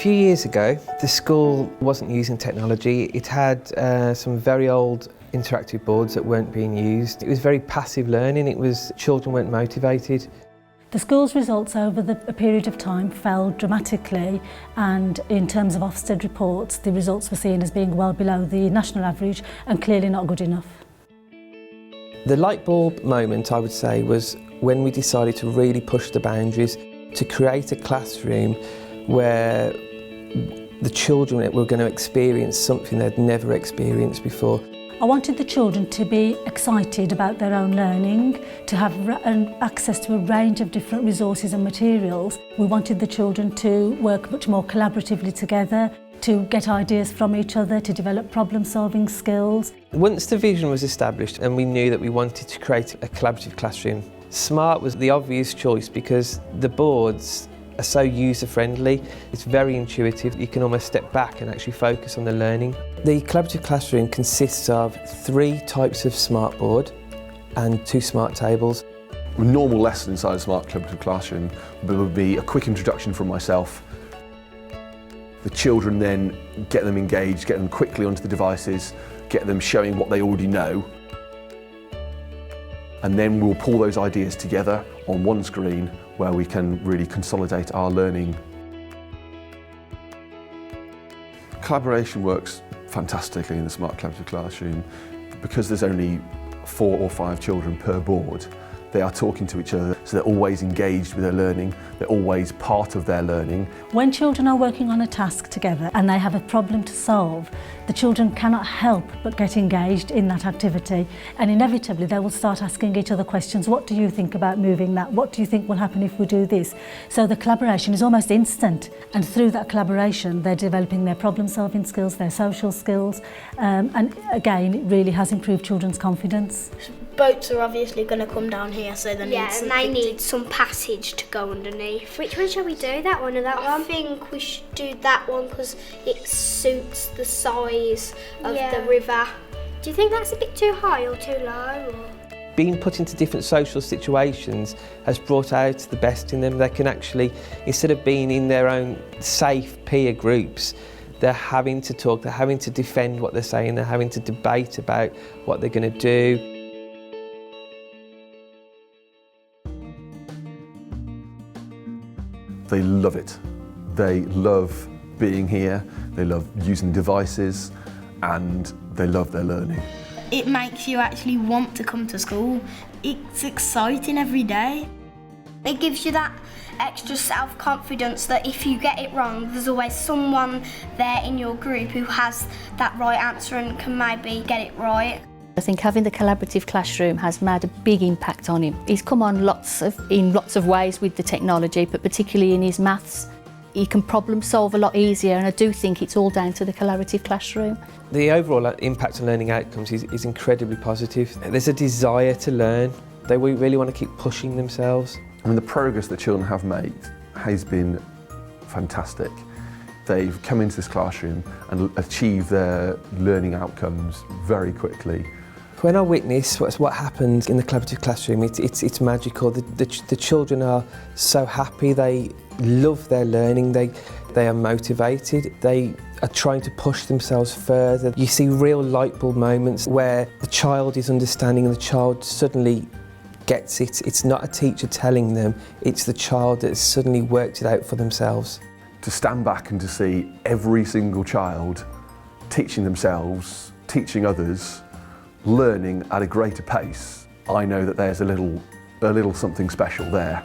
few years ago, the school wasn't using technology. It had some very old interactive boards that weren't being used. It was very passive learning. Children weren't motivated. The school's results over a period of time fell dramatically, and in terms of Ofsted reports, the results were seen as being well below the national average and clearly not good enough. The Lightbulb moment, I would say, was when we decided to really push the boundaries to create a classroom where the children were going to experience something they'd never experienced before. I wanted the children to be excited about their own learning, to have access to a range of different resources and materials. We wanted the children to work much more collaboratively together, to get ideas from each other, to develop problem-solving skills. Once the vision was established and we knew that we wanted to create a collaborative classroom, Smart was the obvious choice because the boards are so user-friendly. It's very intuitive. You can almost step back and actually focus on the learning. The collaborative classroom consists of 3 types of smart board and 2 smart tables. A normal lesson inside a smart collaborative classroom would be a quick introduction from myself. The children then get them engaged, get them quickly onto the devices, get them showing what they already know. And then we'll pull those ideas together on one screen where we can really consolidate our learning. Collaboration works fantastically in the Smart Collaborative Classroom. Because there's only 4 or 5 children per board, they are talking to each other, so they're always engaged with their learning, they're always part of their learning. When children are working on a task together and they have a problem to solve, the children cannot help but get engaged in that activity, and inevitably they will start asking each other questions. What do you think about moving that? What do you think will happen if we do this? So the collaboration is almost instant, and through that collaboration they're developing their problem-solving skills, their social skills, and again it really has improved children's confidence. Boats are obviously going to come down here, so they need some passage to go underneath. Which one shall we do, that one or that one? I think we should do that one because it suits the size of the river. Do you think that's a bit too high or too low? Or? Being put into different social situations has brought out the best in them. They can actually, instead of being in their own safe peer groups, they're having to talk, they're having to defend what they're saying, they're having to debate about what they're going to do. They love it. They love being here, they love using devices, and they love their learning. It makes you actually want to come to school. It's exciting every day. It gives you that extra self-confidence that if you get it wrong, there's always someone there in your group who has that right answer and can maybe get it right. I think having the collaborative classroom has made a big impact on him. He's come on in lots of ways with the technology, but particularly in his maths. He can problem solve a lot easier, and I do think it's all down to the collaborative classroom. The overall impact on learning outcomes is incredibly positive. There's a desire to learn. They really want to keep pushing themselves. I mean, the progress that children have made has been fantastic. They've come into this classroom and achieved their learning outcomes very quickly. When I witness what happens in the collaborative classroom, it's magical. The children are so happy, they love their learning, they are motivated, they are trying to push themselves further. You see real light bulb moments where the child is understanding and the child suddenly gets it. It's not a teacher telling them, it's the child that has suddenly worked it out for themselves. To stand back and to see every single child teaching themselves, teaching others, learning at a greater pace, I know that there's a little something special there.